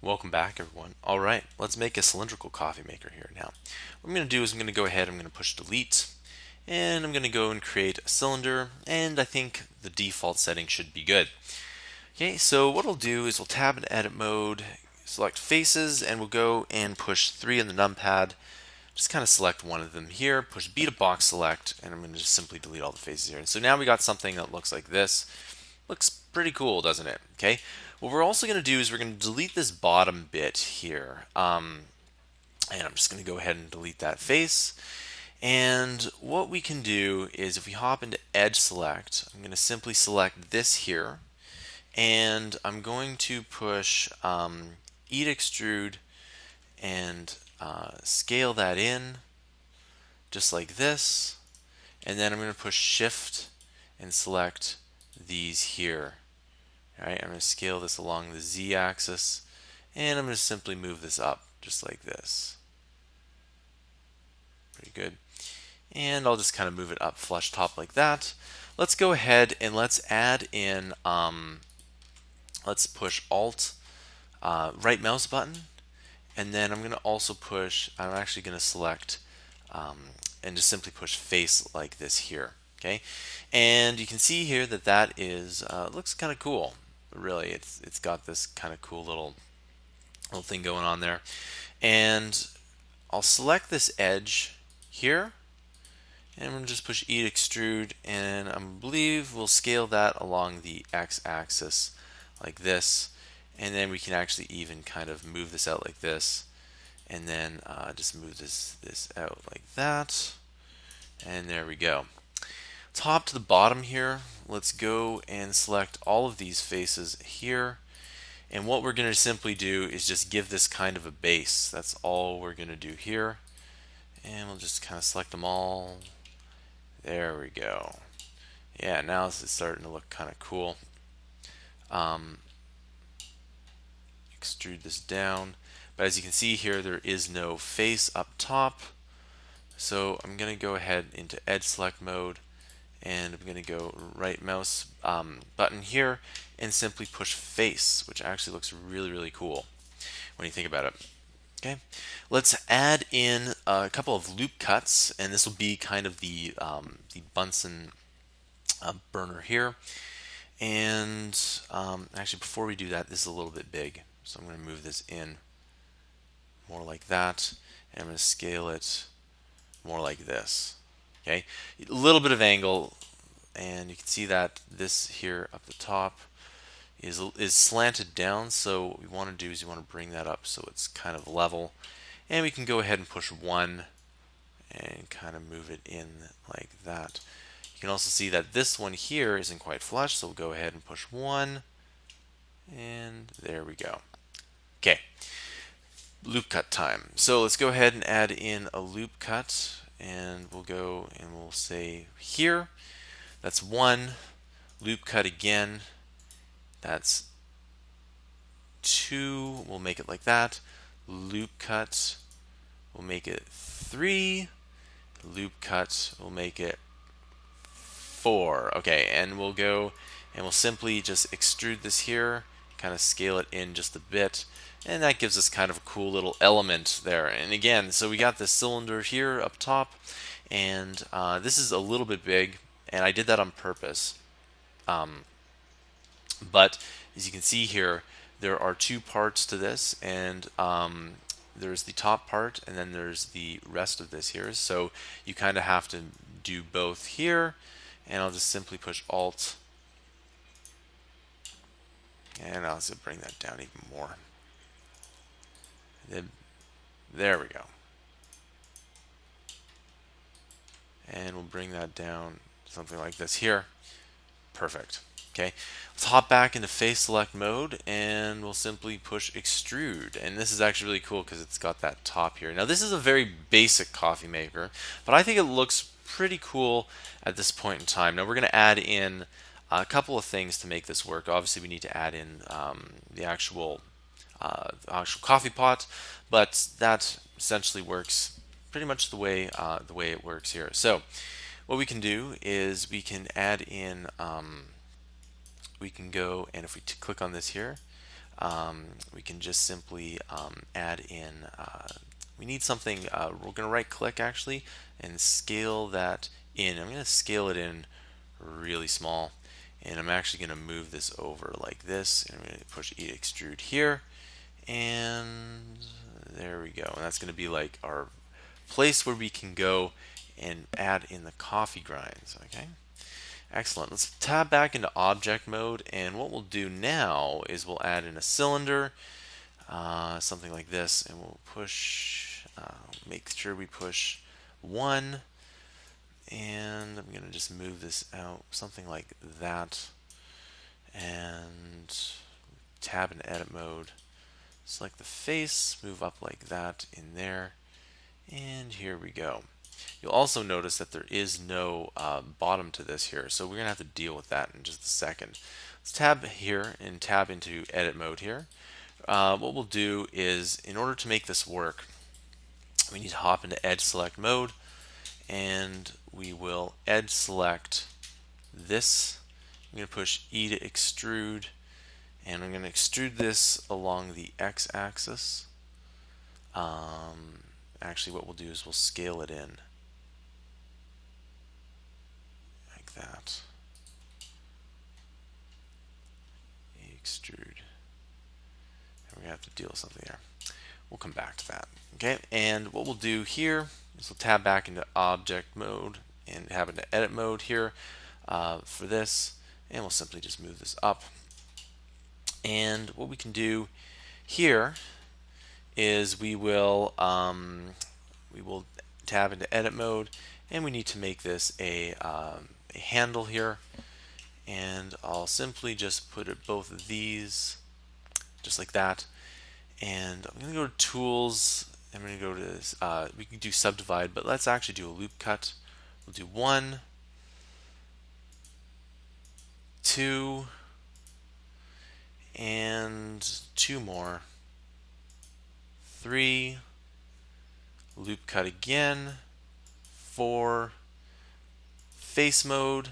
Welcome back, everyone. All right, let's make a cylindrical coffee maker here now. What I'm going to do is I'm going to go ahead, I'm going to push delete, and I'm going to go and create a cylinder, and I think the default setting should be good. Okay, so what I'll do is we'll tab into edit mode, select faces, and we'll go and push 3 in the numpad. Just kind of select one of them here, push B to box select, and I'm going to just simply delete all the faces here. And so now we got something that looks like this. Looks pretty cool, doesn't it? Okay. What we're also going to do is we're going to delete this bottom bit here. And I'm just going to go ahead and delete that face. And what we can do is if we hop into Edge Select, I'm going to simply select this here. And I'm going to push E to Extrude and scale that in just like this. And then I'm going to push Shift and select these here. All right, I'm going to scale this along the Z-axis, and I'm going to simply move this up just like this. Pretty good. And I'll just kind of move it up flush top like that. Let's go ahead and let's add in, let's push Alt, right mouse button, and then I'm going to also push, I'm actually going to select and just simply push face like this here. Okay, and you can see here that that is looks kind of cool. Really, it's got this kind of cool little thing going on there. And I'll select this edge here, and I'm going to just push E to extrude, and I believe we'll scale that along the x-axis like this, and then we can actually even kind of move this out like this, and then just move this out like that, and there we go. Top to the bottom here, let's go and select all of these faces here, and what we're going to simply do is just give this kind of a base. That's all we're going to do here, and we'll just kind of select them all. There we go. Yeah, now this is starting to look kind of cool. Extrude this down, but as you can see here, there is no face up top, so I'm going to go ahead into edge select mode, and I'm going to go right mouse button here and simply push face, which actually looks really cool when you think about it. Okay, let's add in a couple of loop cuts, and this will be kind of the Bunsen burner here. And actually, before we do that, this is a little bit big, so I'm going to move this in more like that, and I'm going to scale it more like this. Okay, a little bit of angle, and you can see that this here up the top is slanted down, so what we want to do is you want to bring that up so it's kind of level, and we can go ahead and push 1 and kind of move it in like that. You can also see that this one here isn't quite flush, so we'll go ahead and push 1, and there we go. Okay, loop cut time. So let's go ahead and add in a loop cut, and we'll go and we'll say here, that's 1, loop cut again, that's 2, we'll make it like that, loop cut, we'll make it 3, loop cut, we'll make it 4. Okay, and we'll go and we'll simply just extrude this here, kind of scale it in just a bit, and that gives us kind of a cool little element there. And again, so we got this cylinder here up top, and this is a little bit big, and I did that on purpose. But as you can see here, there are 2 parts to this, and there's the top part, and then there's the rest of this here. So you kind of have to do both here, and I'll just simply push Alt, and I'll just bring that down even more. Then, there we go. And we'll bring that down something like this here. Perfect. Okay, let's hop back into face select mode, and we'll simply push extrude. And this is actually really cool because it's got that top here. Now this is a very basic coffee maker, but I think it looks pretty cool at this point in time. Now we're going to add in a couple of things to make this work. Obviously we need to add in the actual coffee pot, but that essentially works pretty much the way it works here. So what we can do is we can add in we can go, and if we click on this here, we can just simply add in, we need something, we're going to right click actually and scale that in. I'm going to scale it in really small, and I'm actually going to move this over like this, and I'm going to push E extrude here, and there we go. And that's going to be like our place where we can go and add in the coffee grinds. Okay, excellent. Let's tab back into object mode, and what we'll do now is we'll add in a cylinder, something like this, and we'll push, make sure we push 1, and I'm going to just move this out, something like that, and tab in edit mode, select the face, move up like that in there, and here we go. You'll also notice that there is no bottom to this here, so we're going to have to deal with that in just a second. Let's tab here and tab into edit mode here. What we'll do is, in order to make this work, we need to hop into edge select mode, and we will edge select this. I'm going to push E to extrude, and I'm going to extrude this along the x-axis. Actually, what we'll do is we'll scale it in like that. Extrude. And we're going to have to deal with something there. We'll come back to that. Okay, and what we'll do here is we'll tab back into object mode and have an edit mode here for this, and we'll simply just move this up. And what we can do here is we will tab into edit mode, and we need to make this a handle here, and I'll simply just put it both of these just like that, and I'm going to go to tools. I'm going to go to we can do subdivide, but let's actually do a loop cut. We'll do 1, 2, and 2 more, 3, loop cut again, 4, face mode.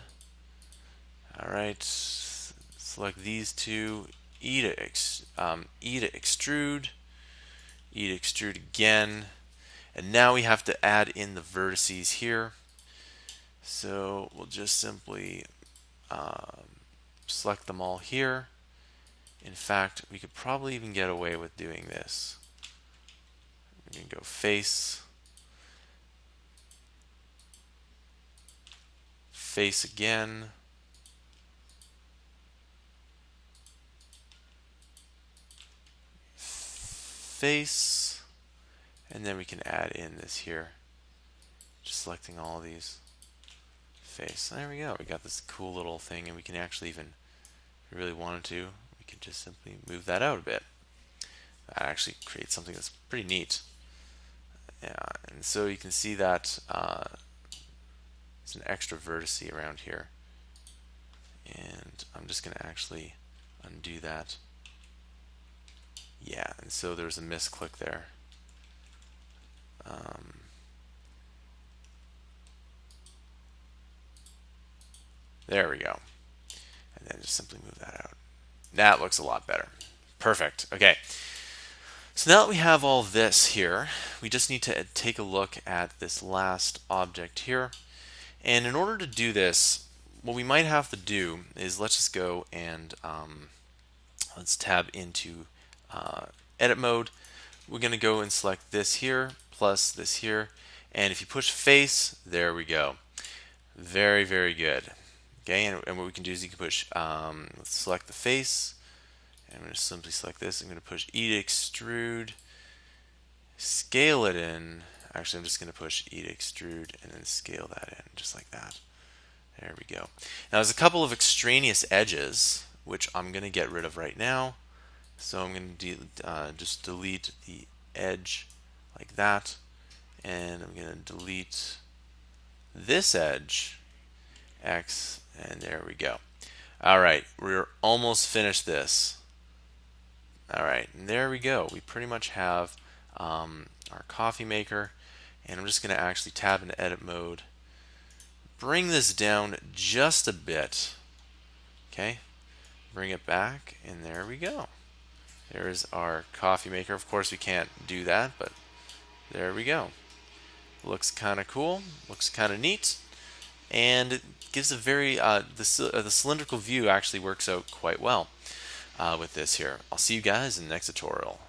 All right, select these two, E to extrude, E to extrude again, and now we have to add in the vertices here. So we'll just simply select them all here. In fact, we could probably even get away with doing this. We can go face, face again, face, and then we can add in this here, just selecting all of these, face. There we go. We got this cool little thing, and we can actually even, if we really wanted to, we can just simply move that out a bit. That actually creates something that's pretty neat. Yeah, and so you can see that it's an extra vertice around here, and I'm just going to actually undo that. Yeah, and so there's a misclick there. There we go. And then just simply move that out. That looks a lot better. Perfect. Okay. So now that we have all this here, we just need to take a look at this last object here. And in order to do this, what we might have to do is let's just go and let's tab into edit mode. We're going to go and select this here plus this here, and if you push face, there we go. Very, very good. Okay, and what we can do is you can push, let's select the face, and I'm going to simply select this. I'm going to push E to extrude, scale it in. Actually, I'm just going to push E to extrude and then scale that in, just like that. There we go. Now there's a couple of extraneous edges, which I'm going to get rid of right now. So I'm going to just delete the edge like that, and I'm going to delete this edge, X, and there we go. All right, we're almost finished this. All right, and there we go. We pretty much have our coffee maker, and I'm just going to actually tab into edit mode, bring this down just a bit. Okay, bring it back, and there we go. There's our coffee maker. Of course, we can't do that, but there we go. Looks kind of cool. Looks kind of neat, and it gives a very the cylindrical view actually works out quite well with this here. I'll see you guys in the next tutorial.